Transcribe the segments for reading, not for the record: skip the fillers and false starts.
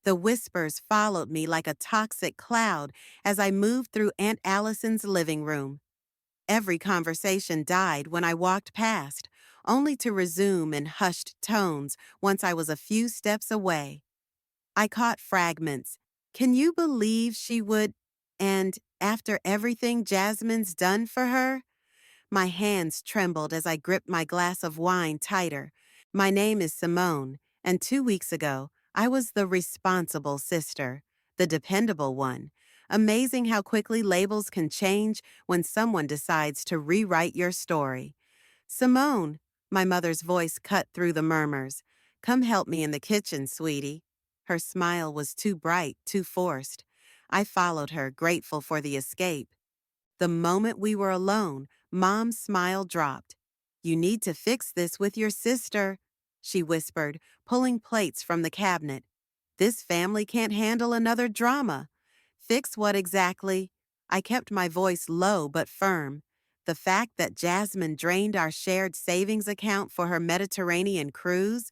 The whispers followed me like a toxic cloud as I moved through Aunt Allison's living room. Every conversation died when I walked past, only to resume in hushed tones once I was a few steps away. I caught fragments. Can you believe she would? And after everything Jasmine's done for her? My hands trembled as I gripped my glass of wine tighter. My name is Simone, and 2 weeks ago, I was the responsible sister, the dependable one. Amazing how quickly labels can change when someone decides to rewrite your story. Simone, my mother's voice cut through the murmurs. Come help me in the kitchen, sweetie. Her smile was too bright, too forced. I followed her, grateful for the escape. The moment we were alone, Mom's smile dropped. You need to fix this with your sister, she whispered, pulling plates from the cabinet. This family can't handle another drama. Fix what exactly? I kept my voice low but firm. The fact that Jasmine drained our shared savings account for her Mediterranean cruise,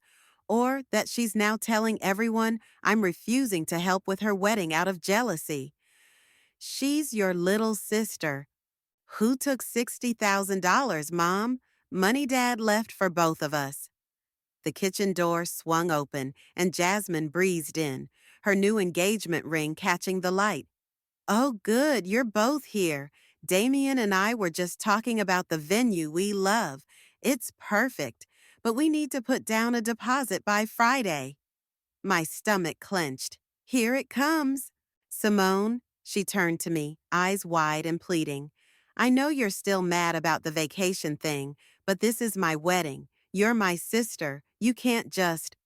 or that she's now telling everyone I'm refusing to help with her wedding out of jealousy. She's your little sister. Who took $60,000, Mom? Money Dad left for both of us. The kitchen door swung open, and Jasmine breezed in, her new engagement ring catching the light. Oh, good, you're both here. Damien and I were just talking about the venue we love. It's perfect, but we need to put down a deposit by Friday. My stomach clenched. Here it comes. Simone, she turned to me, eyes wide and pleading. I know you're still mad about the vacation thing, but this is my wedding. You're my sister. You can't just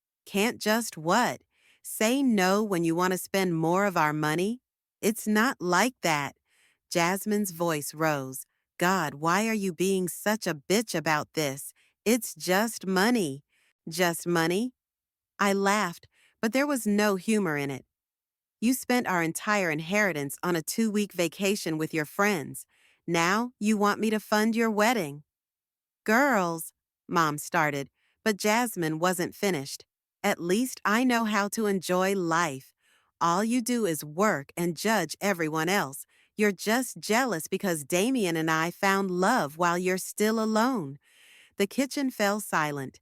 what? Say no when you want to spend more of our money? It's not like that. Jasmine's voice rose. God, why are you being such a bitch about this? It's just money. Just money? I laughed, but there was no humor in it. You spent our entire inheritance on a 2-week vacation with your friends. Now you want me to fund your wedding. Girls, Mom started, but Jasmine wasn't finished. At least I know how to enjoy life. All you do is work and judge everyone else. You're just jealous because Damien and I found love while you're still alone. The kitchen fell silent.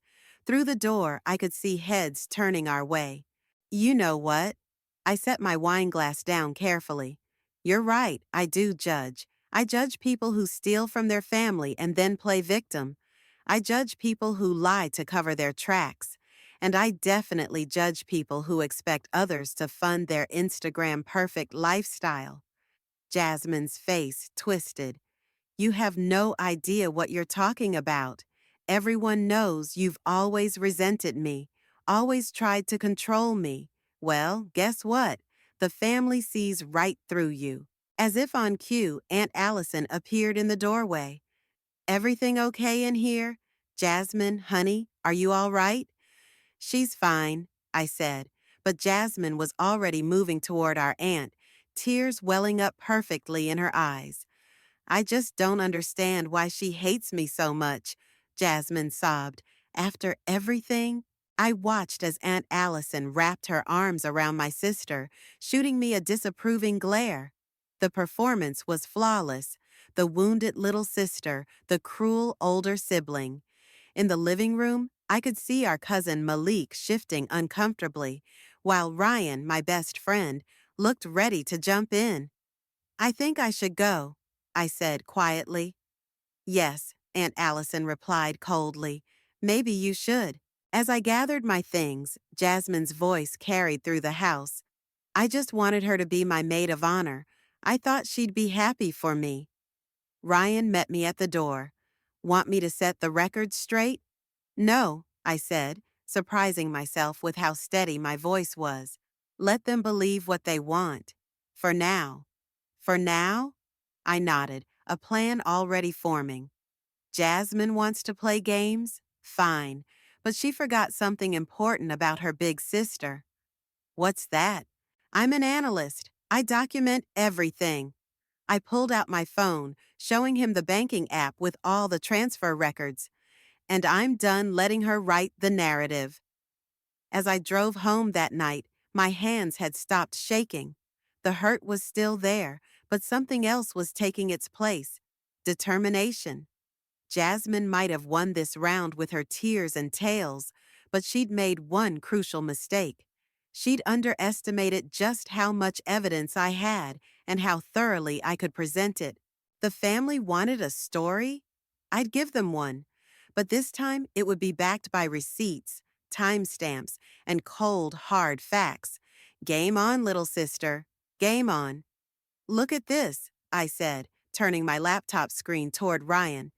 Through the door, I could see heads turning our way. You know what? I set my wine glass down carefully. You're right, I do judge. I judge people who steal from their family and then play victim. I judge people who lie to cover their tracks. And I definitely judge people who expect others to fund their Instagram perfect lifestyle. Jasmine's face twisted. You have no idea what you're talking about. Everyone knows you've always resented me, always tried to control me. Well, guess what? The family sees right through you. As if on cue, Aunt Allison appeared in the doorway. Everything okay in here? Jasmine, honey, are you all right? She's fine, I said, but Jasmine was already moving toward our aunt, tears welling up perfectly in her eyes. I just don't understand why she hates me so much, Jasmine sobbed. After everything, I watched as Aunt Allison wrapped her arms around my sister, shooting me a disapproving glare. The performance was flawless. The wounded little sister, the cruel older sibling. In the living room, I could see our cousin Malik shifting uncomfortably, while Ryan, my best friend, looked ready to jump in. I think I should go, I said quietly. Yes, Aunt Allison replied coldly. Maybe you should. As I gathered my things, Jasmine's voice carried through the house. I just wanted her to be my maid of honor. I thought she'd be happy for me. Ryan met me at the door. Want me to set the record straight? No, I said, surprising myself with how steady my voice was. Let them believe what they want. For now. For now? I nodded, a plan already forming. Jasmine wants to play games? Fine. But she forgot something important about her big sister. What's that? I'm an analyst. I document everything. I pulled out my phone, showing him the banking app with all the transfer records. And I'm done letting her write the narrative. As I drove home that night, My hands had stopped shaking. The hurt was still there, but something else was taking its place. Determination. Jasmine might have won this round with her tears and tails, but she'd made one crucial mistake. She'd underestimated just how much evidence I had and how thoroughly I could present it. The family wanted a story? I'd give them one. But this time it would be backed by receipts, timestamps, and cold, hard facts. Game on, little sister. Game on. Look at this, I said, turning my laptop screen toward Ryan.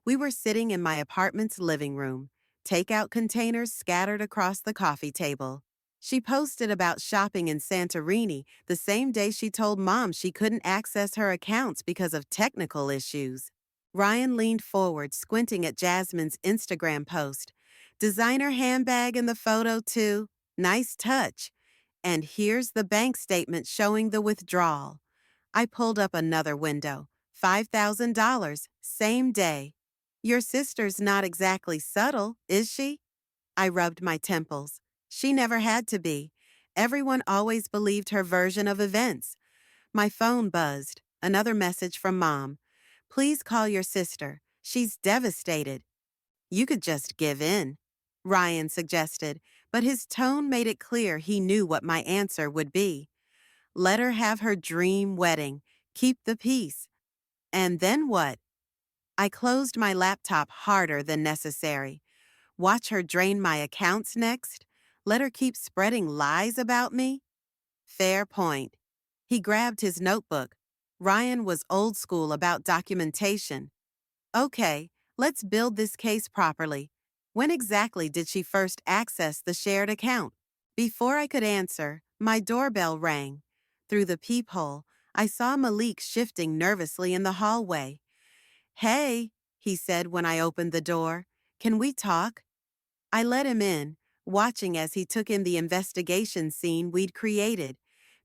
We were sitting in my apartment's living room, takeout containers scattered across the coffee table. She posted about shopping in Santorini the same day she told Mom she couldn't access her accounts because of technical issues. Ryan leaned forward, squinting at Jasmine's Instagram post. Designer handbag in the photo, too. Nice touch. And here's the bank statement showing the withdrawal. I pulled up another window. $5,000, same day. Your sister's not exactly subtle, is she? I rubbed my temples. She never had to be. Everyone always believed her version of events. My phone buzzed. Another message from Mom. Please call your sister. She's devastated. You could just give in, Ryan suggested, but his tone made it clear he knew what my answer would be. Let her have her dream wedding. Keep the peace. And then what? I closed my laptop harder than necessary. Watch her drain my accounts next? Let her keep spreading lies about me? Fair point. He grabbed his notebook. Ryan was old school about documentation. Okay, let's build this case properly. When exactly did she first access the shared account? Before I could answer, my doorbell rang. Through the peephole, I saw Malik shifting nervously in the hallway. Hey, he said when I opened the door. Can we talk? I let him in, watching as he took in the investigation scene we'd created.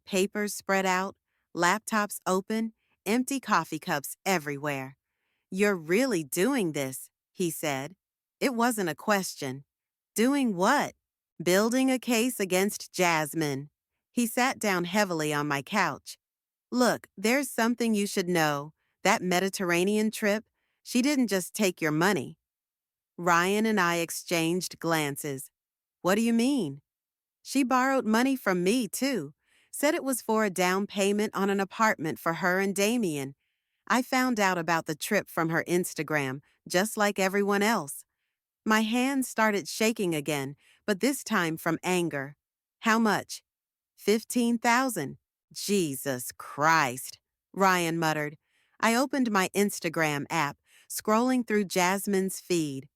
Papers spread out, laptops open, empty coffee cups everywhere. You're really doing this, he said. It wasn't a question. Doing what? Building a case against Jasmine. He sat down heavily on my couch. Look, there's something you should know. That Mediterranean trip, she didn't just take your money. Ryan and I exchanged glances. What do you mean? She borrowed money from me, too. Said it was for a down payment on an apartment for her and Damien. I found out about the trip from her Instagram, just like everyone else. My hands started shaking again, but this time from anger. How much? 15,000. Jesus Christ, Ryan muttered. I opened my Instagram app, scrolling through Jasmine's feed.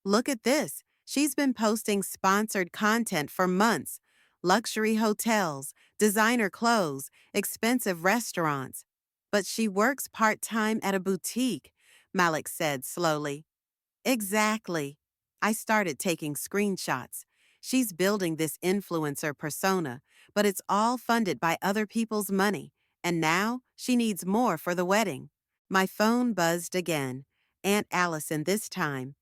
Look at this. She's been posting sponsored content for months. Luxury hotels, designer clothes, expensive restaurants. But she works part-time at a boutique, Malik said slowly. Exactly. I started taking screenshots. She's building this influencer persona, but it's all funded by other people's money, and now she needs more for the wedding. My phone buzzed again. Aunt Allison this time.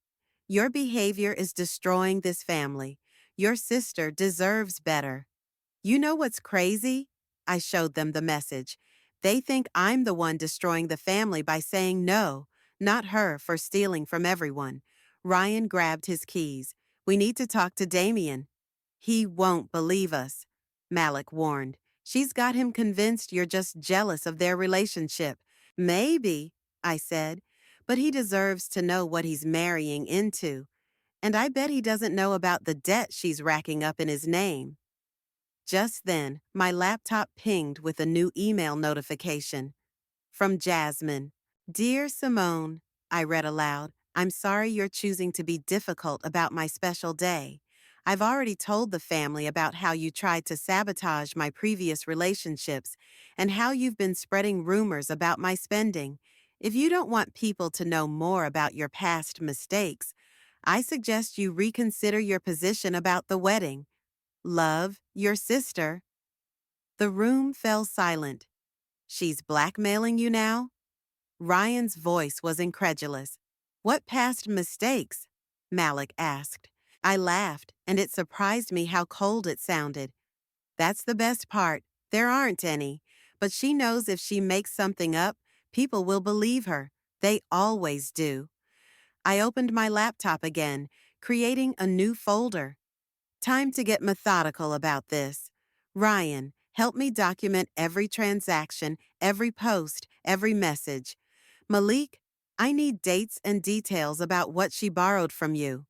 Your behavior is destroying this family. Your sister deserves better. You know what's crazy? I showed them the message. They think I'm the one destroying the family by saying no, not her for stealing from everyone. Ryan grabbed his keys. We need to talk to Damien. He won't believe us, Malik warned. She's got him convinced you're just jealous of their relationship. Maybe, I said, but he deserves to know what he's marrying into. And I bet he doesn't know about the debt she's racking up in his name. Just then, my laptop pinged with a new email notification. From Jasmine. Dear Simone, I read aloud, I'm sorry you're choosing to be difficult about my special day. I've already told the family about how you tried to sabotage my previous relationships and how you've been spreading rumors about my spending. If you don't want people to know more about your past mistakes, I suggest you reconsider your position about the wedding. Love, your sister. The room fell silent. She's blackmailing you now? Ryan's voice was incredulous. What past mistakes? Malik asked. I laughed, and it surprised me how cold it sounded. That's the best part. There aren't any. But she knows if she makes something up, people will believe her. They always do. I opened my laptop again, creating a new folder. Time to get methodical about this. Ryan, help me document every transaction, every post, every message. Malik, I need dates and details about what she borrowed from you.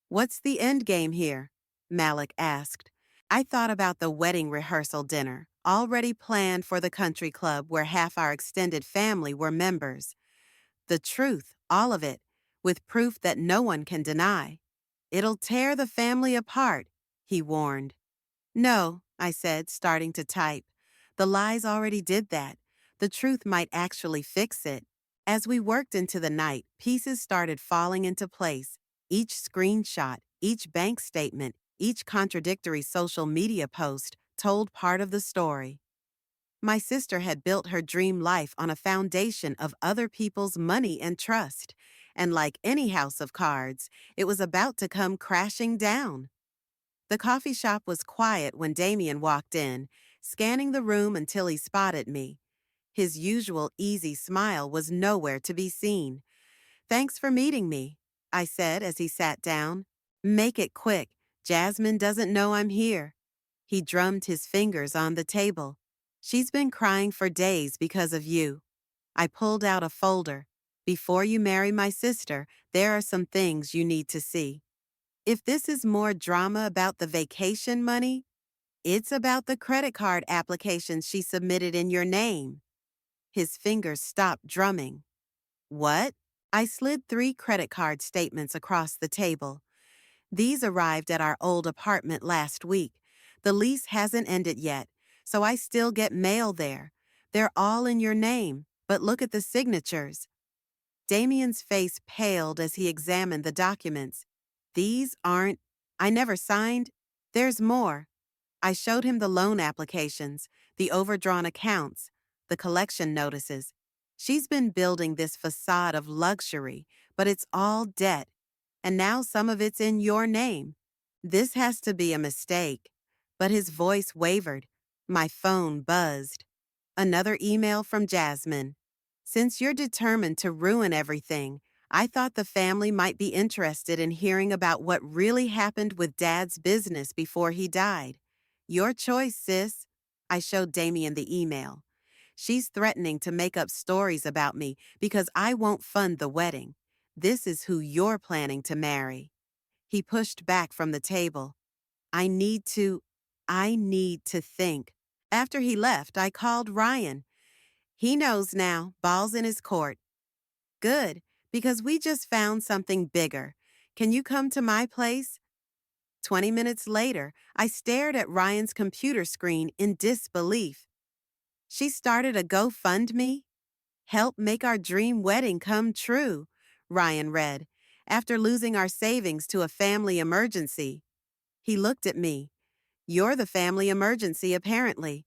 What's the end game here? Malik asked. I thought about the wedding rehearsal dinner, already planned for the country club where half our extended family were members. The truth, all of it, with proof that no one can deny. It'll tear the family apart, he warned. No, I said, starting to type. The lies already did that. The truth might actually fix it. As we worked into the night, pieces started falling into place. Each screenshot, each bank statement, each contradictory social media post told part of the story. My sister had built her dream life on a foundation of other people's money and trust, and like any house of cards, it was about to come crashing down. The coffee shop was quiet when Damien walked in, scanning the room until he spotted me. His usual easy smile was nowhere to be seen. Thanks for meeting me, I said as he sat down. Make it quick. Jasmine doesn't know I'm here. He drummed his fingers on the table. She's been crying for days because of you. I pulled out a folder. Before you marry my sister, there are some things you need to see. If this is more drama about the vacation money, it's about the credit card applications she submitted in your name. His fingers stopped drumming. What? I slid 3 credit card statements across the table. These arrived at our old apartment last week. The lease hasn't ended yet, so I still get mail there. They're all in your name, but look at the signatures. Damien's face paled as he examined the documents. These aren't... I never signed. There's more. I showed him the loan applications, the overdrawn accounts, the collection notices. She's been building this facade of luxury, but it's all debt. And now some of it's in your name. This has to be a mistake. But his voice wavered. My phone buzzed. Another email from Jasmine. Since you're determined to ruin everything, I thought the family might be interested in hearing about what really happened with Dad's business before he died. Your choice, sis. I showed Damien the email. She's threatening to make up stories about me because I won't fund the wedding. This is who you're planning to marry. He pushed back from the table. I need to think. After he left, I called Ryan. He knows now, ball's in his court. Good, because we just found something bigger. Can you come to my place? 20 minutes later, I stared at Ryan's computer screen in disbelief. She started a GoFundMe? Help make our dream wedding come true, Ryan read, after losing our savings to a family emergency. He looked at me. You're the family emergency, apparently.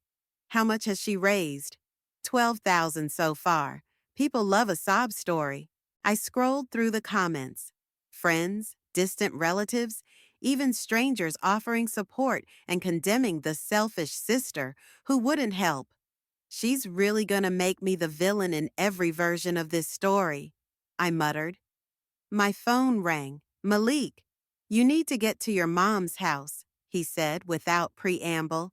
How much has she raised? 12,000 so far. People love a sob story. I scrolled through the comments. Friends, distant relatives, even strangers offering support and condemning the selfish sister who wouldn't help. She's really gonna make me the villain in every version of this story, I muttered. My phone rang. Malik, you need to get to your mom's house, he said without preamble.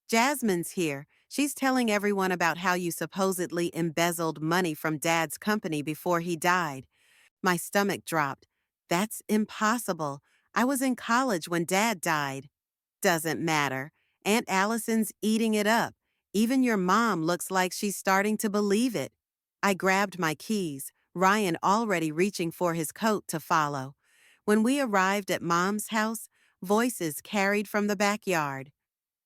Jasmine's here. She's telling everyone about how you supposedly embezzled money from Dad's company before he died. My stomach dropped. That's impossible. I was in college when Dad died. Doesn't matter. Aunt Allison's eating it up. Even your mom looks like she's starting to believe it. I grabbed my keys, Ryan already reaching for his coat to follow. When we arrived at Mom's house, voices carried from the backyard.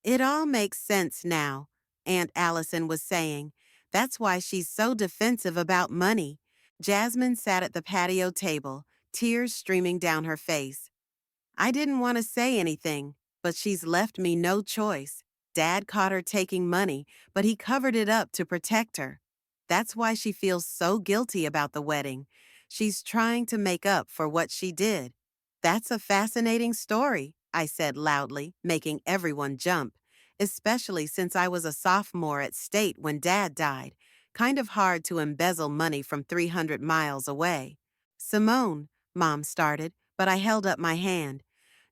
It all makes sense now, Aunt Allison was saying. That's why she's so defensive about money. Jasmine sat at the patio table, tears streaming down her face. I didn't want to say anything, but she's left me no choice. Dad caught her taking money, but he covered it up to protect her. That's why she feels so guilty about the wedding. She's trying to make up for what she did. That's a fascinating story, I said loudly, making everyone jump. especially since I was a sophomore at state when Dad died. Kind of hard to embezzle money from 300 miles away. Simone, Mom started, but I held up my hand.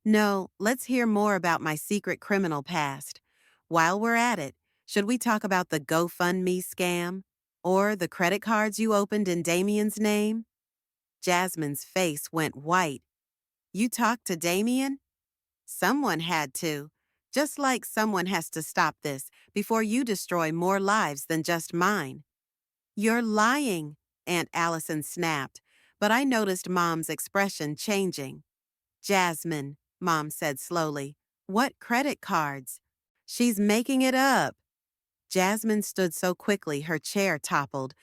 No, let's hear more about my secret criminal past. While we're at it, should we talk about the GoFundMe scam? Or the credit cards you opened in Damien's name? Jasmine's face went white. You talked to Damien? Someone had to. Just like someone has to stop this before you destroy more lives than just mine. You're lying, Aunt Allison snapped, but I noticed Mom's expression changing. Jasmine, Mom said slowly, what credit cards? She's making it up. Jasmine stood so quickly her chair toppled.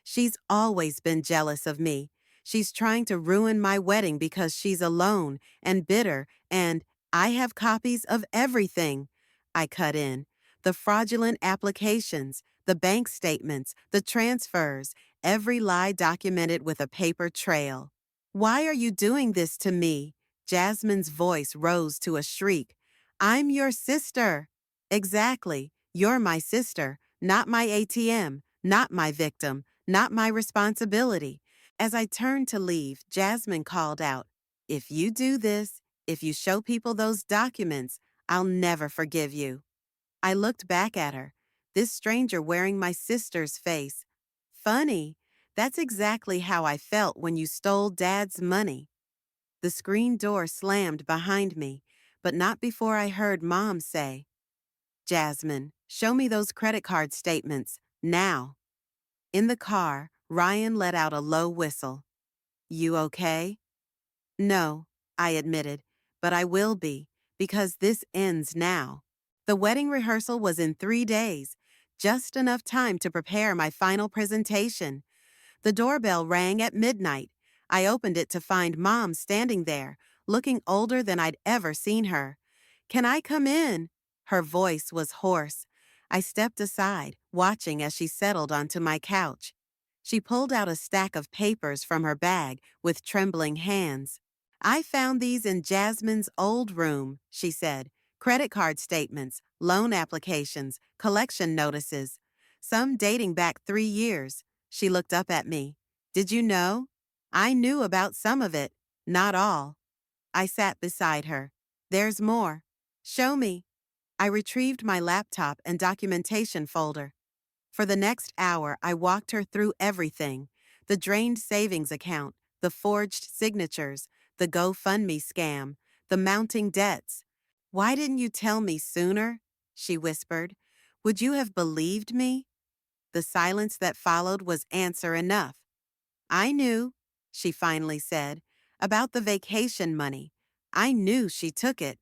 She's always been jealous of me. She's trying to ruin my wedding because she's alone and bitter, and I have copies of everything. I cut in. The fraudulent applications, the bank statements, the transfers, every lie documented with a paper trail. Why are you doing this to me? Jasmine's voice rose to a shriek. I'm your sister. Exactly. You're my sister, not my ATM, not my victim, not my responsibility. As I turned to leave, Jasmine called out, if you do this, if you show people those documents, I'll never forgive you. I looked back at her, this stranger wearing my sister's face. Funny, that's exactly how I felt when you stole Dad's money. The screen door slammed behind me, but not before I heard Mom say, Jasmine, show me those credit card statements, now. In the car, Ryan let out a low whistle. You okay? No, I admitted, but I will be, because this ends now. The wedding rehearsal was in 3 days, just enough time to prepare my final presentation. The doorbell rang at midnight. I opened it to find Mom standing there, looking older than I'd ever seen her. Can I come in? Her voice was hoarse. I stepped aside, watching as she settled onto my couch. She pulled out a stack of papers from her bag with trembling hands. I found these in Jasmine's old room, she said. Credit card statements, loan applications, collection notices. Some dating back 3 years. She looked up at me. Did you know? I knew about some of it, not all. I sat beside her. There's more. Show me. I retrieved my laptop and documentation folder. For the next hour, I walked her through everything. The drained savings account, the forged signatures, the GoFundMe scam, the mounting debts. Why didn't you tell me sooner? She whispered. Would you have believed me? The silence that followed was answer enough. I knew, she finally said, about the vacation money. I knew she took it.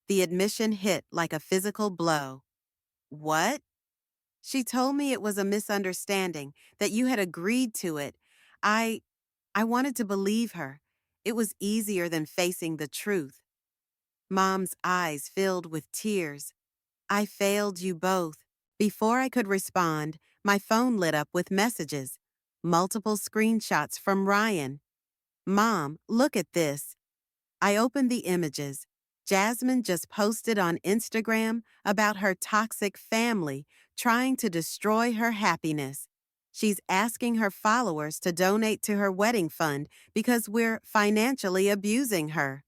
The admission hit like a physical blow. What? She told me it was a misunderstanding, that you had agreed to it. I I wanted to believe her. It was easier than facing the truth. Mom's eyes filled with tears. I failed you both. Before I could respond, my phone lit up with messages. Multiple screenshots from Ryan. Mom, look at this. I opened the images. Jasmine just posted on Instagram about her toxic family trying to destroy her happiness. She's asking her followers to donate to her wedding fund because we're financially abusing her.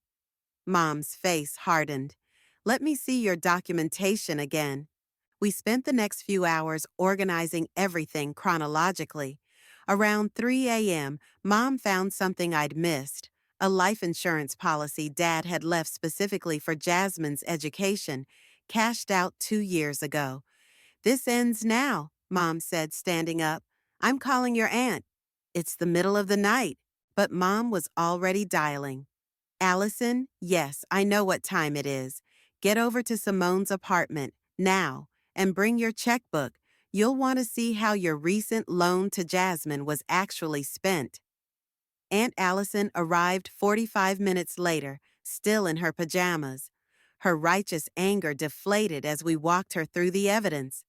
Mom's face hardened. Let me see your documentation again. We spent the next few hours organizing everything chronologically. Around 3 a.m., Mom found something I'd missed, a life insurance policy Dad had left specifically for Jasmine's education, cashed out 2 years ago. This ends now, Mom said, standing up. I'm calling your aunt. It's the middle of the night, but Mom was already dialing. Allison, yes, I know what time it is. Get over to Simone's apartment, now, and bring your checkbook. You'll want to see how your recent loan to Jasmine was actually spent. Aunt Allison arrived 45 minutes later, still in her pajamas. Her righteous anger deflated as we walked her through the evidence.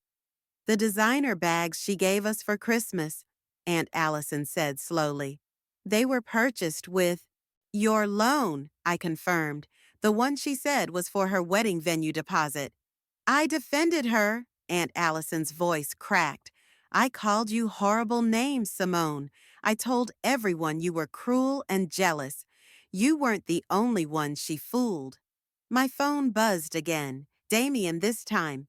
The designer bags she gave us for Christmas, Aunt Allison said slowly. They were purchased with your loan, I confirmed. The one she said was for her wedding venue deposit. I defended her, Aunt Allison's voice cracked. I called you horrible names, Simone. I told everyone you were cruel and jealous. You weren't the only one she fooled. My phone buzzed again. Damien this time.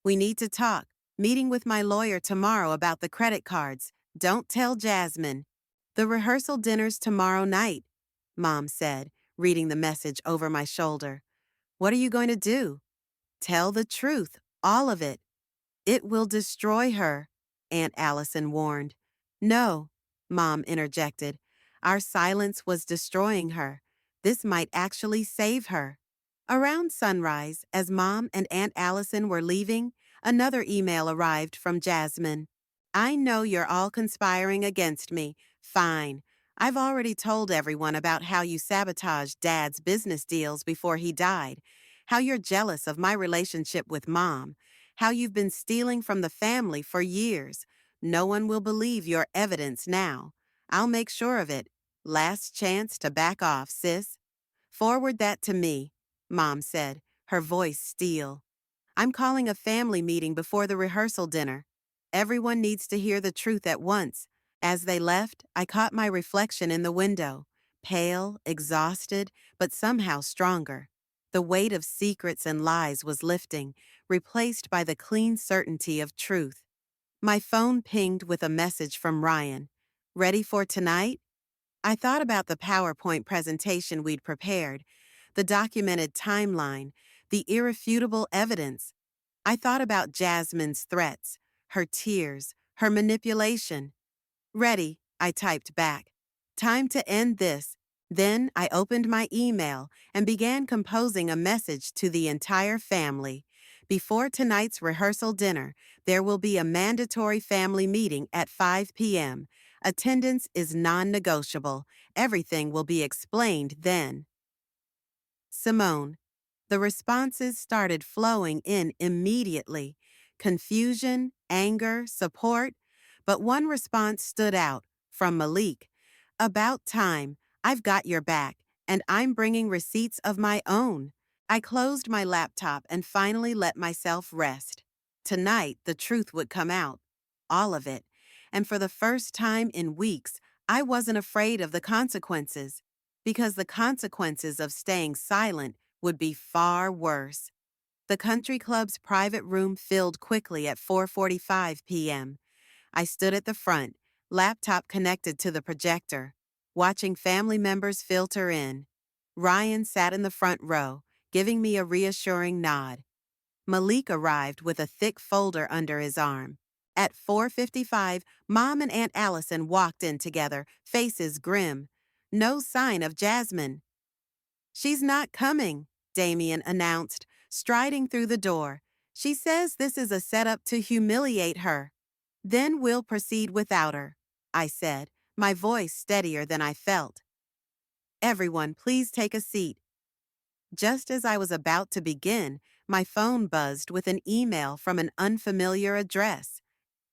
We need to talk. Meeting with my lawyer tomorrow about the credit cards. Don't tell Jasmine. The rehearsal dinner's tomorrow night, Mom said, reading the message over my shoulder. What are you going to do? Tell the truth, all of it. It will destroy her, Aunt Allison warned. No, Mom interjected. Our silence was destroying her. This might actually save her. Around sunrise, as Mom and Aunt Allison were leaving, another email arrived from Jasmine. I know you're all conspiring against me. Fine. I've already told everyone about how you sabotaged Dad's business deals before he died, how you're jealous of my relationship with Mom, how you've been stealing from the family for years. No one will believe your evidence now. I'll make sure of it. Last chance to back off, sis. Forward that to me, Mom said, her voice steel. I'm calling a family meeting before the rehearsal dinner. Everyone needs to hear the truth at once. As they left, I caught my reflection in the window, pale, exhausted, but somehow stronger. The weight of secrets and lies was lifting, replaced by the clean certainty of truth. My phone pinged with a message from Ryan. Ready for tonight? I thought about the PowerPoint presentation we'd prepared, the documented timeline, the irrefutable evidence. I thought about Jasmine's threats, her tears, her manipulation. Ready, I typed back. Time to end this. Then I opened my email and began composing a message to the entire family. Before tonight's rehearsal dinner, there will be a mandatory family meeting at 5 p.m. Attendance is non-negotiable. Everything will be explained then. Simone. The responses started flowing in immediately. Confusion, anger, support. But one response stood out, from Malik. About time. I've got your back, and I'm bringing receipts of my own. I closed my laptop and finally let myself rest. Tonight, the truth would come out. All of it. And for the first time in weeks, I wasn't afraid of the consequences. Because the consequences of staying silent would be far worse. The country club's private room filled quickly at 4:45 p.m. I stood at the front, laptop connected to the projector, watching family members filter in. Ryan sat in the front row, giving me a reassuring nod. Malik arrived with a thick folder under his arm. At 4:55, Mom and Aunt Allison walked in together, faces grim. No sign of Jasmine. She's not coming, Damien announced, striding through the door. She says this is a setup to humiliate her. Then we'll proceed without her, I said, my voice steadier than I felt. Everyone, please take a seat. Just as I was about to begin, my phone buzzed with an email from an unfamiliar address.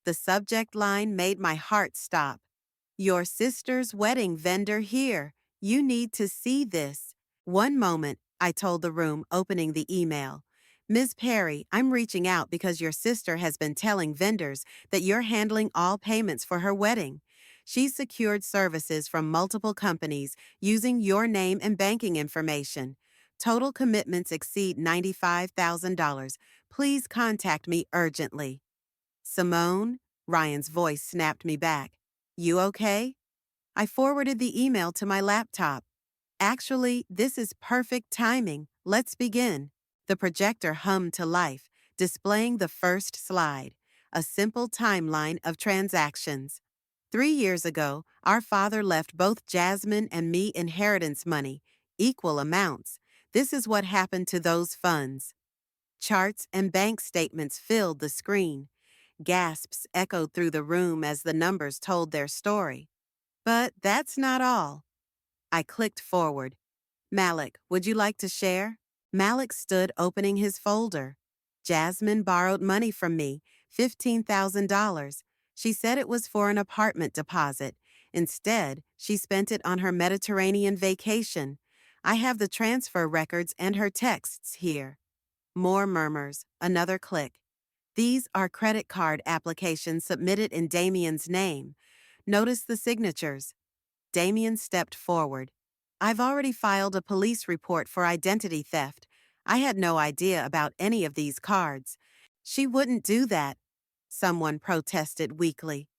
The subject line made my heart stop. Your sister's wedding vendor here. You need to see this. One moment, I told the room, opening the email. Ms. Perry, I'm reaching out because your sister has been telling vendors that you're handling all payments for her wedding. She's secured services from multiple companies using your name and banking information. Total commitments exceed $95,000. Please contact me urgently. Simone, Ryan's voice snapped me back. You okay? I forwarded the email to my laptop. Actually, this is perfect timing. Let's begin. The projector hummed to life, displaying the first slide, a simple timeline of transactions. 3 years ago, our father left both Jasmine and me inheritance money, equal amounts. This is what happened to those funds. Charts and bank statements filled the screen. Gasps echoed through the room as the numbers told their story. But that's not all. I clicked forward. Malik, would you like to share? Malik stood opening his folder. Jasmine borrowed money from me, $15,000. She said it was for an apartment deposit. Instead, she spent it on her Mediterranean vacation. I have the transfer records and her texts here. More murmurs, another click. These are credit card applications submitted in Damien's name. Notice the signatures. Damien stepped forward. I've already filed a police report for identity theft. I had no idea about any of these cards. She wouldn't do that, someone protested weakly.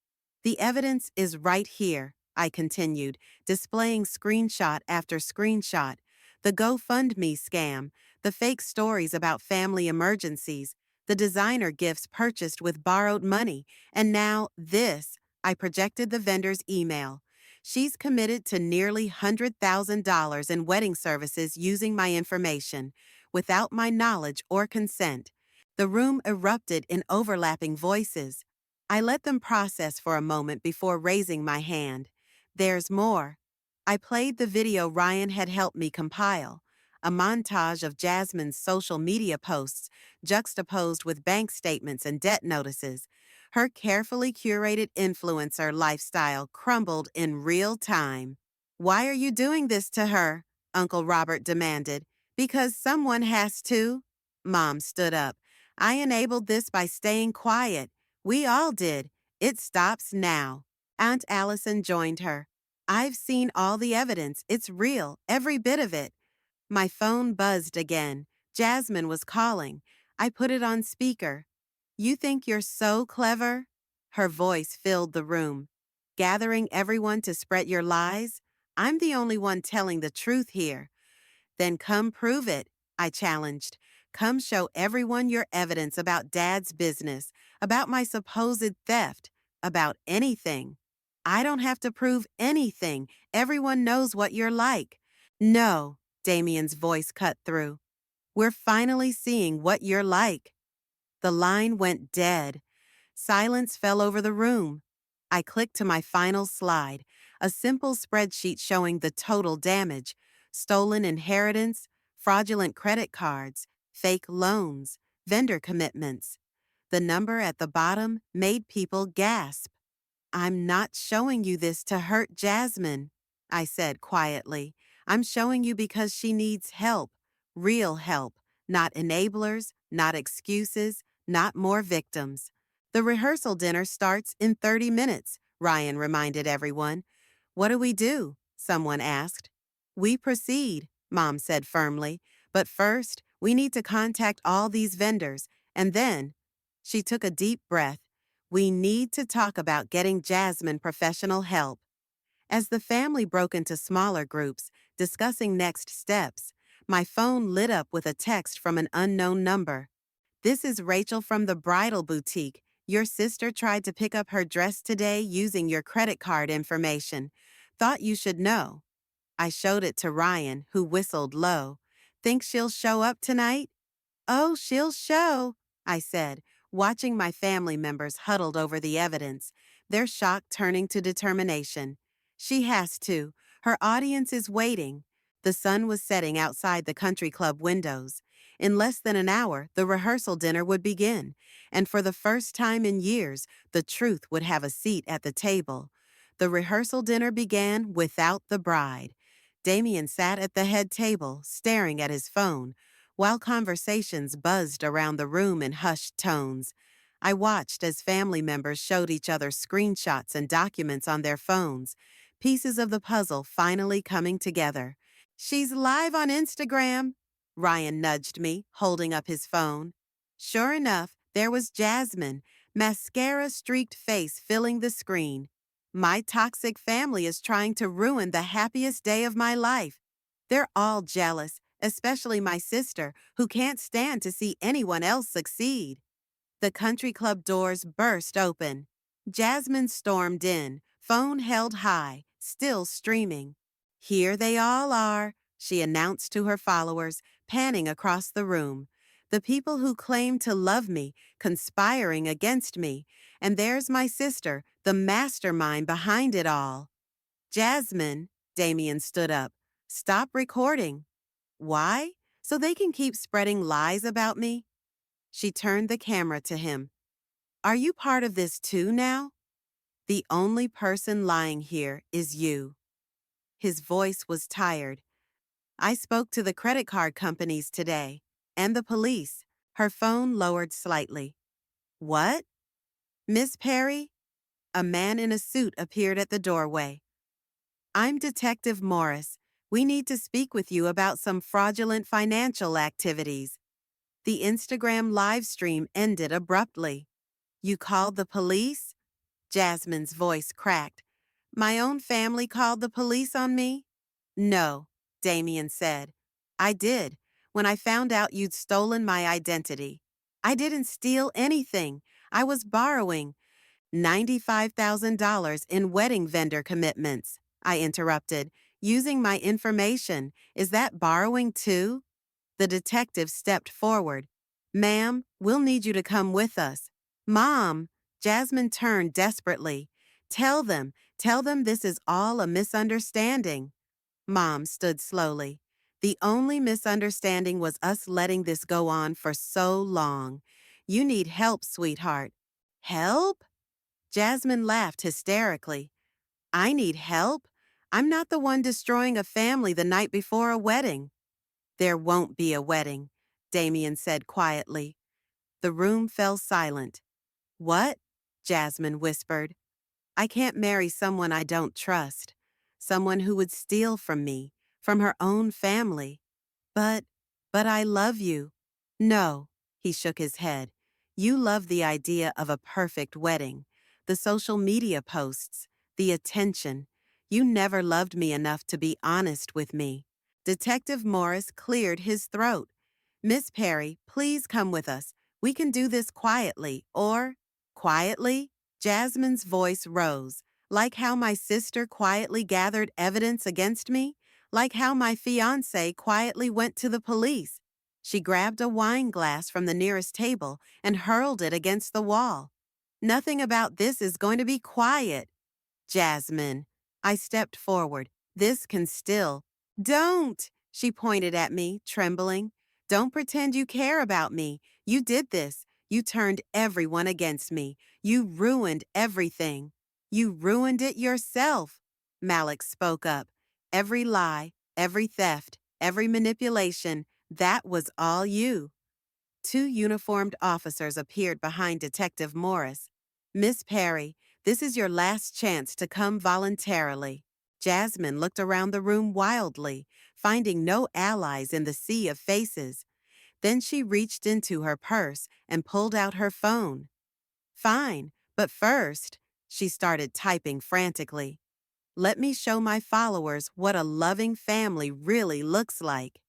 The evidence is right here, I continued, displaying screenshot after screenshot. The GoFundMe scam, the fake stories about family emergencies, the designer gifts purchased with borrowed money, and now this. I projected the vendor's email. She's committed to nearly $100,000 in wedding services using my information, without my knowledge or consent. The room erupted in overlapping voices. I let them process for a moment before raising my hand. There's more. I played the video Ryan had helped me compile, a montage of Jasmine's social media posts juxtaposed with bank statements and debt notices. Her carefully curated influencer lifestyle crumbled in real time. Why are you doing this to her? Uncle Robert demanded. Because someone has to. Mom stood up. I enabled this by staying quiet. We all did. It stops now. Aunt Allison joined her. I've seen all the evidence. It's real, every bit of it. My phone buzzed again. Jasmine was calling. I put it on speaker. You think you're so clever? Her voice filled the room. Gathering everyone to spread your lies? I'm the only one telling the truth here. Then come prove it, I challenged. Come show everyone your evidence about Dad's business, about my supposed theft, about anything. I don't have to prove anything. Everyone knows what you're like. No, Damien's voice cut through. We're finally seeing what you're like. The line went dead. Silence fell over the room. I clicked to my final slide, a simple spreadsheet showing the total damage: stolen inheritance, fraudulent credit cards, fake loans, vendor commitments. The number at the bottom made people gasp. I'm not showing you this to hurt Jasmine, I said quietly. I'm showing you because she needs help, real help, not enablers, not excuses, not more victims. The rehearsal dinner starts in 30 minutes, Ryan reminded everyone. What do we do? Someone asked. We proceed, Mom said firmly. But first, we need to contact all these vendors, and then, she took a deep breath. We need to talk about getting Jasmine professional help. As the family broke into smaller groups, discussing next steps, my phone lit up with a text from an unknown number. This is Rachel from the bridal boutique. Your sister tried to pick up her dress today using your credit card information. Thought you should know. I showed it to Ryan, who whistled low. Think she'll show up tonight? Oh, she'll show, I said, watching my family members huddled over the evidence, their shock turning to determination. She has to. Her audience is waiting. The sun was setting outside the country club windows. In less than an hour, the rehearsal dinner would begin, and for the first time in years, the truth would have a seat at the table. The rehearsal dinner began without the bride. Damien sat at the head table, staring at his phone, while conversations buzzed around the room in hushed tones. I watched as family members showed each other screenshots and documents on their phones, pieces of the puzzle finally coming together. She's live on Instagram, Ryan nudged me, holding up his phone. Sure enough, there was Jasmine, mascara-streaked face filling the screen. My toxic family is trying to ruin the happiest day of my life. They're all jealous, especially my sister, who can't stand to see anyone else succeed. The country club doors burst open. Jasmine stormed in, phone held high, still streaming. Here they all are, she announced to her followers, panning across the room. The people who claim to love me, conspiring against me. And there's my sister, the mastermind behind it all. Jasmine, Damien stood up. Stop recording. Why? So they can keep spreading lies about me? She turned the camera to him. Are you part of this too now? The only person lying here is you. His voice was tired. I spoke to the credit card companies today. And the police. Her phone lowered slightly. What? Miss Perry? A man in a suit appeared at the doorway. I'm Detective Morris. We need to speak with you about some fraudulent financial activities. The Instagram live stream ended abruptly. You called the police? Jasmine's voice cracked. My own family called the police on me? No, Damien said. I did, when I found out you'd stolen my identity. I didn't steal anything. I was borrowing $95,000 in wedding vendor commitments, I interrupted. Using my information, is that borrowing too? The detective stepped forward. Ma'am, we'll need you to come with us. Mom, Jasmine turned desperately. Tell them this is all a misunderstanding. Mom stood slowly. The only misunderstanding was us letting this go on for so long. You need help, sweetheart. Help? Jasmine laughed hysterically. I need help? I'm not the one destroying a family the night before a wedding. There won't be a wedding, Damien said quietly. The room fell silent. What? Jasmine whispered. I can't marry someone I don't trust. Someone who would steal from me, from her own family. But, but I love you. No, he shook his head. You love the idea of a perfect wedding, the social media posts, the attention. You never loved me enough to be honest with me. Detective Morris cleared his throat. Miss Perry, please come with us. We can do this quietly, or… Quietly? Jasmine's voice rose. Like how my sister quietly gathered evidence against me? Like how my fiancé quietly went to the police? She grabbed a wine glass from the nearest table and hurled it against the wall. Nothing about this is going to be quiet. Jasmine. I stepped forward. This can still… Don't! She pointed at me, trembling. Don't pretend you care about me. You did this. You turned everyone against me. You ruined everything. You ruined it yourself. Malik spoke up. Every lie, every theft, every manipulation, that was all you. Two uniformed officers appeared behind Detective Morris. Miss Perry, this is your last chance to come voluntarily. Jasmine looked around the room wildly, finding no allies in the sea of faces. Then she reached into her purse and pulled out her phone. Fine, but first, she started typing frantically. Let me show my followers what a loving family really looks like.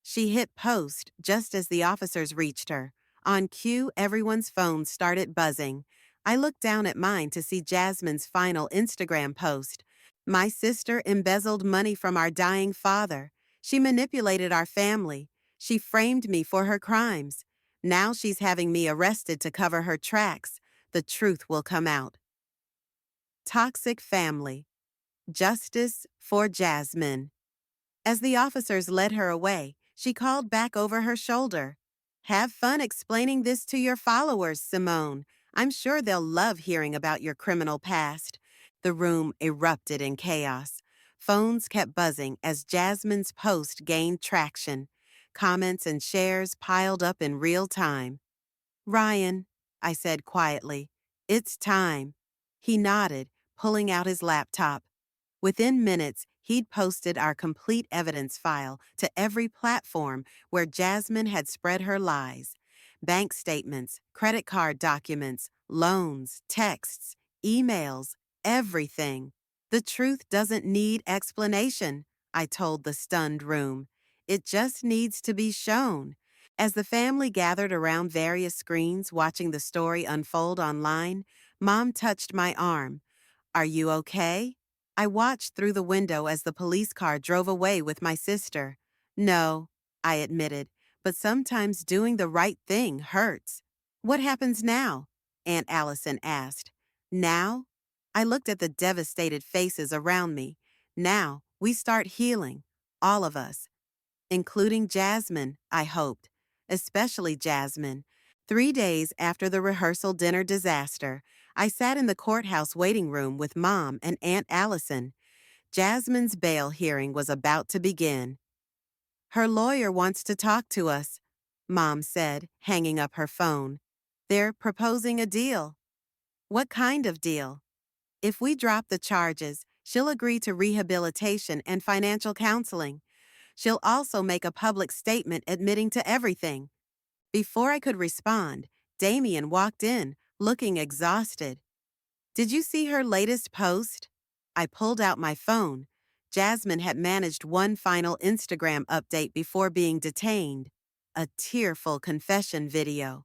She hit post just as the officers reached her. On cue, everyone's phones started buzzing. I looked down at mine to see Jasmine's final Instagram post. My sister embezzled money from our dying father. She manipulated our family. She framed me for her crimes. Now she's having me arrested to cover her tracks. The truth will come out. Toxic family. Justice for Jasmine. As the officers led her away, she called back over her shoulder. Have fun explaining this to your followers, Simone. I'm sure they'll love hearing about your criminal past. The room erupted in chaos. Phones kept buzzing as Jasmine's post gained traction. Comments and shares piled up in real time. Ryan, I said quietly, it's time. He nodded, pulling out his laptop. Within minutes, he'd posted our complete evidence file to every platform where Jasmine had spread her lies. Bank statements, credit card documents, loans, texts, emails, everything. The truth doesn't need explanation, I told the stunned room. It just needs to be shown. As the family gathered around various screens watching the story unfold online, Mom touched my arm. Are you okay? I watched through the window as the police car drove away with my sister. No, I admitted, but sometimes doing the right thing hurts. What happens now? Aunt Allison asked. Now? I looked at the devastated faces around me. Now, we start healing. All of us. Including Jasmine, I hoped. Especially Jasmine. 3 days after the rehearsal dinner disaster, I sat in the courthouse waiting room with Mom and Aunt Allison. Jasmine's bail hearing was about to begin. Her lawyer wants to talk to us. Mom said, hanging up her phone. They're proposing a deal. What kind of deal? If we drop the charges, she'll agree to rehabilitation and financial counseling. She'll also make a public statement admitting to everything. Before I could respond, Damien walked in, looking exhausted. Did you see her latest post? I pulled out my phone. Jasmine had managed one final Instagram update before being detained. A tearful confession video.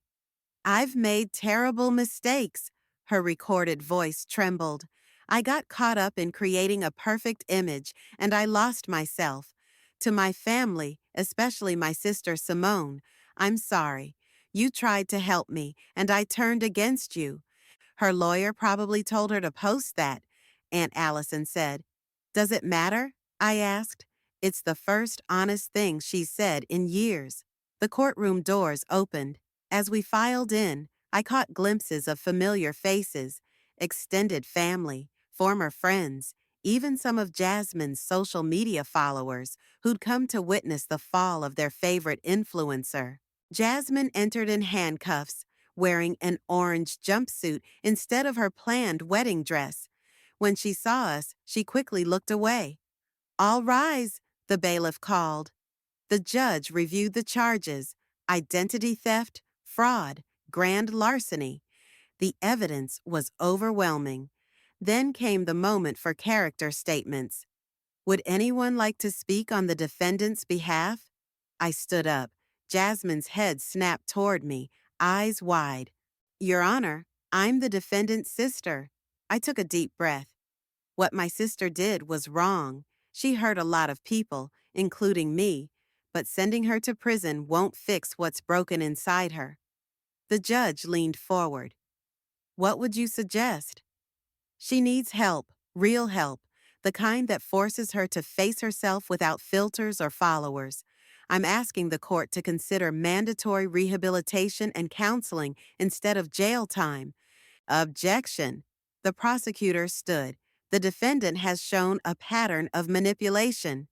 I've made terrible mistakes. Her recorded voice trembled. I got caught up in creating a perfect image, and I lost myself. To my family, especially my sister Simone, I'm sorry. You tried to help me, and I turned against you. Her lawyer probably told her to post that, Aunt Allison said. Does it matter? I asked. It's the first honest thing she's said in years. The courtroom doors opened. As we filed in, I caught glimpses of familiar faces, extended family, former friends, even some of Jasmine's social media followers who'd come to witness the fall of their favorite influencer. Jasmine entered in handcuffs, wearing an orange jumpsuit instead of her planned wedding dress. When she saw us, she quickly looked away. All rise, the bailiff called. The judge reviewed the charges: identity theft, fraud, grand larceny. The evidence was overwhelming. Then came the moment for character statements. Would anyone like to speak on the defendant's behalf? I stood up. Jasmine's head snapped toward me, eyes wide. Your Honor, I'm the defendant's sister. I took a deep breath. What my sister did was wrong. She hurt a lot of people, including me, but sending her to prison won't fix what's broken inside her. The judge leaned forward. What would you suggest? She needs help, real help, the kind that forces her to face herself without filters or followers. I'm asking the court to consider mandatory rehabilitation and counseling instead of jail time. Objection. The prosecutor stood. The defendant has shown a pattern of manipulation.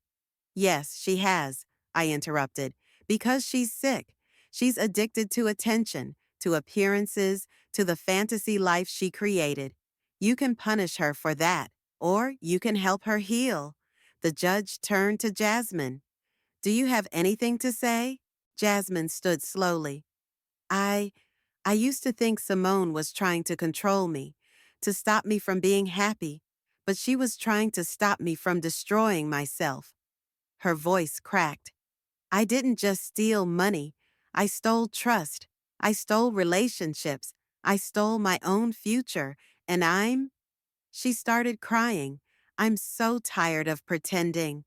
Yes, she has, I interrupted, because she's sick. She's addicted to attention, to appearances, to the fantasy life she created. You can punish her for that, or you can help her heal. The judge turned to Jasmine. Do you have anything to say? Jasmine stood slowly. I I used to think Simone was trying to control me, to stop me from being happy, but she was trying to stop me from destroying myself. Her voice cracked. I didn't just steal money. I stole trust. I stole relationships. I stole my own future. And She started crying. I'm so tired of pretending.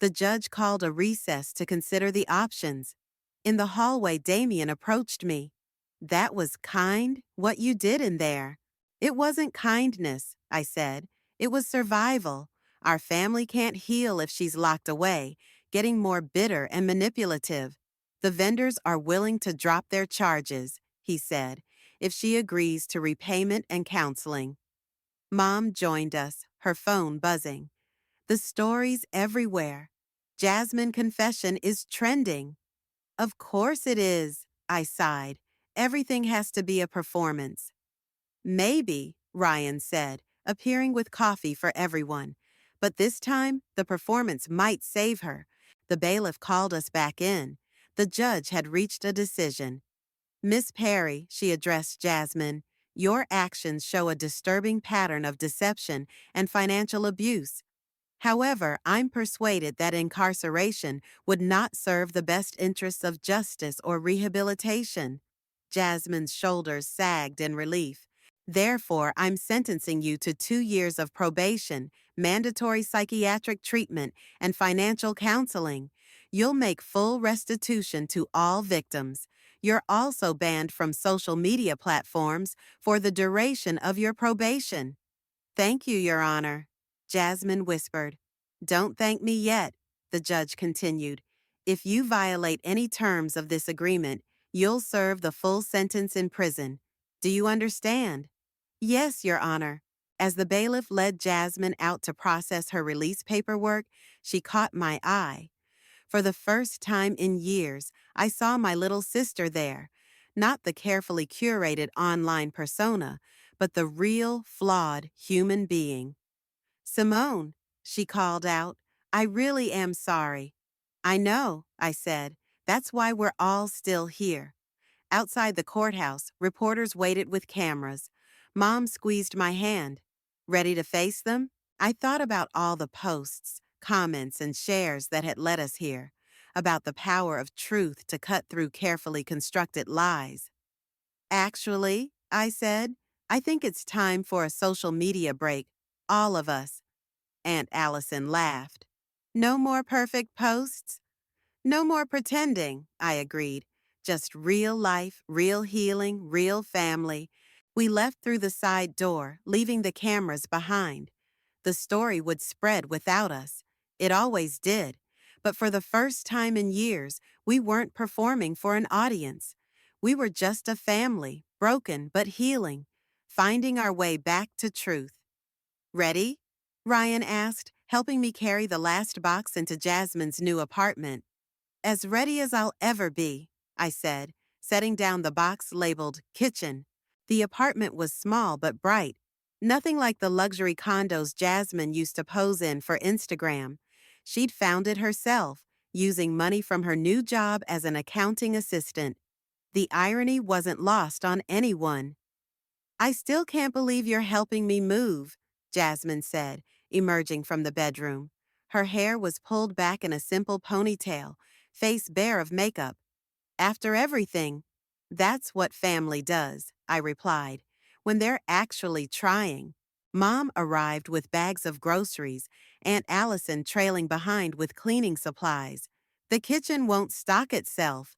The judge called a recess to consider the options. In the hallway, Damien approached me. That was kind, what you did in there. It wasn't kindness, I said. It was survival. Our family can't heal if she's locked away, getting more bitter and manipulative. The vendors are willing to drop their charges, he said, if she agrees to repayment and counseling. Mom joined us, her phone buzzing. The stories everywhere. Jasmine confession is trending. Of course it is, I sighed. Everything has to be a performance. Maybe, Ryan said, appearing with coffee for everyone. But this time, the performance might save her. The bailiff called us back in. The judge had reached a decision. Miss Perry, she addressed Jasmine, your actions show a disturbing pattern of deception and financial abuse. However, I'm persuaded that incarceration would not serve the best interests of justice or rehabilitation. Jasmine's shoulders sagged in relief. Therefore, I'm sentencing you to 2 years of probation, mandatory psychiatric treatment, and financial counseling. You'll make full restitution to all victims. You're also banned from social media platforms for the duration of your probation. Thank you, Your Honor, Jasmine whispered. Don't thank me yet, the judge continued. If you violate any terms of this agreement, you'll serve the full sentence in prison. Do you understand? Yes, Your Honor. As the bailiff led Jasmine out to process her release paperwork, she caught my eye. For the first time in years, I saw my little sister there, not the carefully curated online persona, but the real, flawed human being. Simone, she called out, I really am sorry. I know, I said. That's why we're all still here. Outside the courthouse, reporters waited with cameras. Mom squeezed my hand. Ready to face them? I thought about all the posts, comments, and shares that had led us here, about the power of truth to cut through carefully constructed lies. Actually, I said, I think it's time for a social media break. All of us. Aunt Allison laughed. No more perfect posts? No more pretending, I agreed. Just real life, real healing, real family. We left through the side door, leaving the cameras behind. The story would spread without us. It always did. But for the first time in years, we weren't performing for an audience. We were just a family, broken but healing, finding our way back to truth. Ready? Ryan asked, helping me carry the last box into Jasmine's new apartment. As ready as I'll ever be, I said, setting down the box labeled kitchen. The apartment was small but bright, nothing like the luxury condos Jasmine used to pose in for Instagram. She'd found it herself, using money from her new job as an accounting assistant. The irony wasn't lost on anyone. I still can't believe you're helping me move, Jasmine said, emerging from the bedroom. Her hair was pulled back in a simple ponytail, face bare of makeup. After everything, that's what family does, I replied, when they're actually trying. Mom arrived with bags of groceries, Aunt Allison trailing behind with cleaning supplies. The kitchen won't stock itself.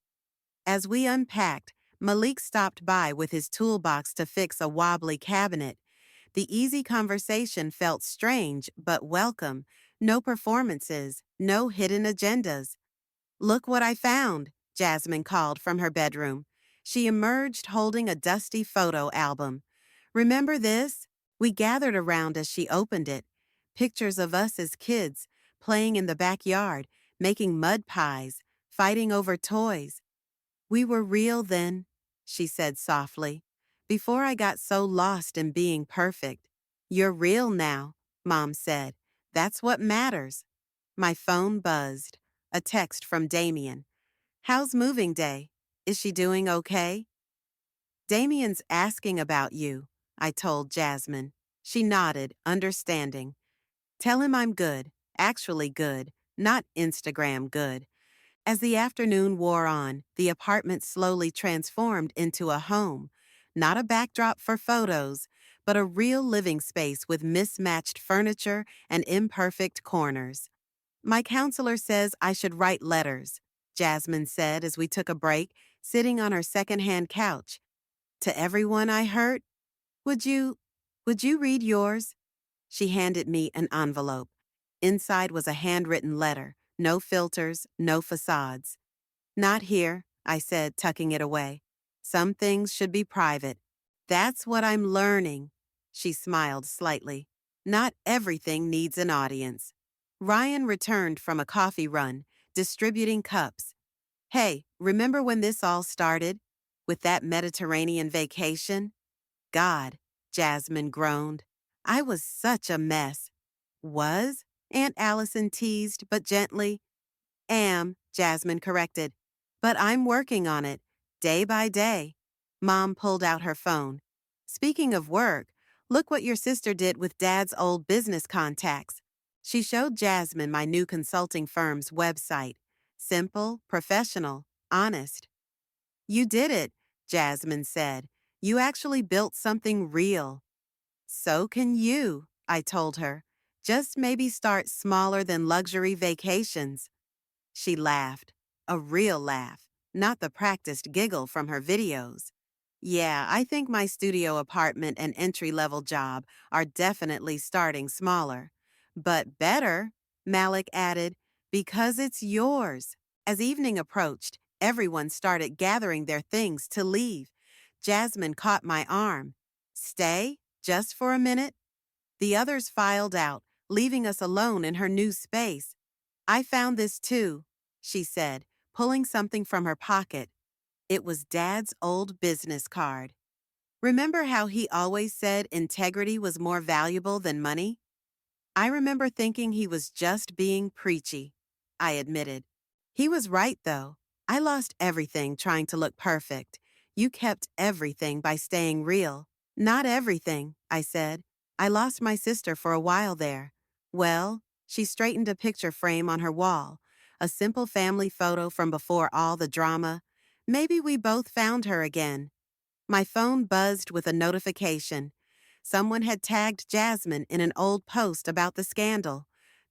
As we unpacked, Malik stopped by with his toolbox to fix a wobbly cabinet. The easy conversation felt strange but welcome. No performances, no hidden agendas. Look what I found, Jasmine called from her bedroom. She emerged holding a dusty photo album. Remember this? We gathered around as she opened it. Pictures of us as kids, playing in the backyard, making mud pies, fighting over toys. We were real then, she said softly, before I got so lost in being perfect. You're real now, Mom said. That's what matters. My phone buzzed. A text from Damien. How's moving day? Is she doing okay? Damien's asking about you, I told Jasmine. She nodded, understanding. Tell him I'm good, actually good, not Instagram good. As the afternoon wore on, the apartment slowly transformed into a home, not a backdrop for photos, but a real living space with mismatched furniture and imperfect corners. My counselor says I should write letters, Jasmine said as we took a break, sitting on her secondhand couch. To everyone I hurt? Would you, would you read yours? She handed me an envelope. Inside was a handwritten letter, no filters, no facades. Not here, I said, tucking it away. Some things should be private. That's what I'm learning. She smiled slightly. Not everything needs an audience. Ryan returned from a coffee run, distributing cups. Hey, remember when this all started? With that Mediterranean vacation? God, Jasmine groaned. I was such a mess. Was? Aunt Allison teased, but gently. Jasmine corrected. But I'm working on it, day by day. Mom pulled out her phone. Speaking of work, look what your sister did with Dad's old business contacts. She showed Jasmine my new consulting firm's website. Simple, professional, honest. You did it, Jasmine said. You actually built something real. So can you, I told her. Just maybe start smaller than luxury vacations. She laughed, a real laugh, not the practiced giggle from her videos. Yeah, I think my studio apartment and entry-level job are definitely starting smaller. But better, Malik added, because it's yours. As evening approached, everyone started gathering their things to leave. Jasmine caught my arm. Stay, just for a minute? The others filed out, leaving us alone in her new space. I found this too. she said, pulling something from her pocket. It was Dad's old business card. Remember how he always said integrity was more valuable than money? I remember thinking he was just being preachy, I admitted. He was right, though. I lost everything trying to look perfect. You kept everything by staying real. Not everything, I said. I lost my sister for a while there. Well, she straightened a picture frame on her wall, a simple family photo from before all the drama. Maybe we both found her again. My phone buzzed with a notification. Someone had tagged Jasmine in an old post about the scandal.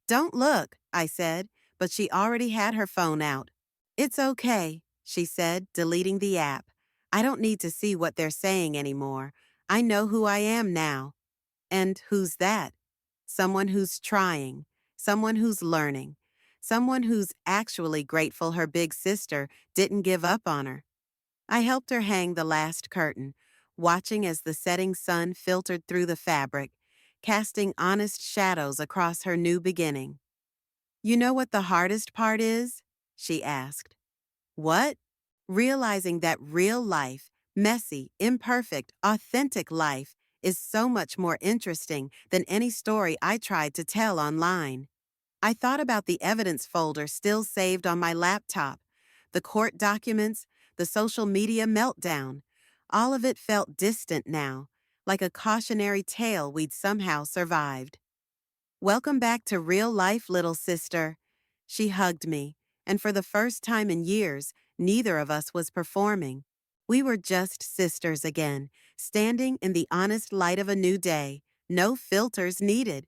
Don't look, I said, but she already had her phone out. It's okay, she said, deleting the app. I don't need to see what they're saying anymore. I know who I am now. And who's that? Someone who's trying, someone who's learning, someone who's actually grateful her big sister didn't give up on her. I helped her hang the last curtain, watching as the setting sun filtered through the fabric, casting honest shadows across her new beginning. You know what the hardest part is? She asked. What? Realizing that real life, messy, imperfect, authentic life, is so much more interesting than any story I tried to tell online. I thought about the evidence folder still saved on my laptop, the court documents, the social media meltdown. All of it felt distant now, like a cautionary tale we'd somehow survived. Welcome back to real life, little sister. She hugged me, and for the first time in years, neither of us was performing. We were just sisters again, standing in the honest light of a new day, no filters needed.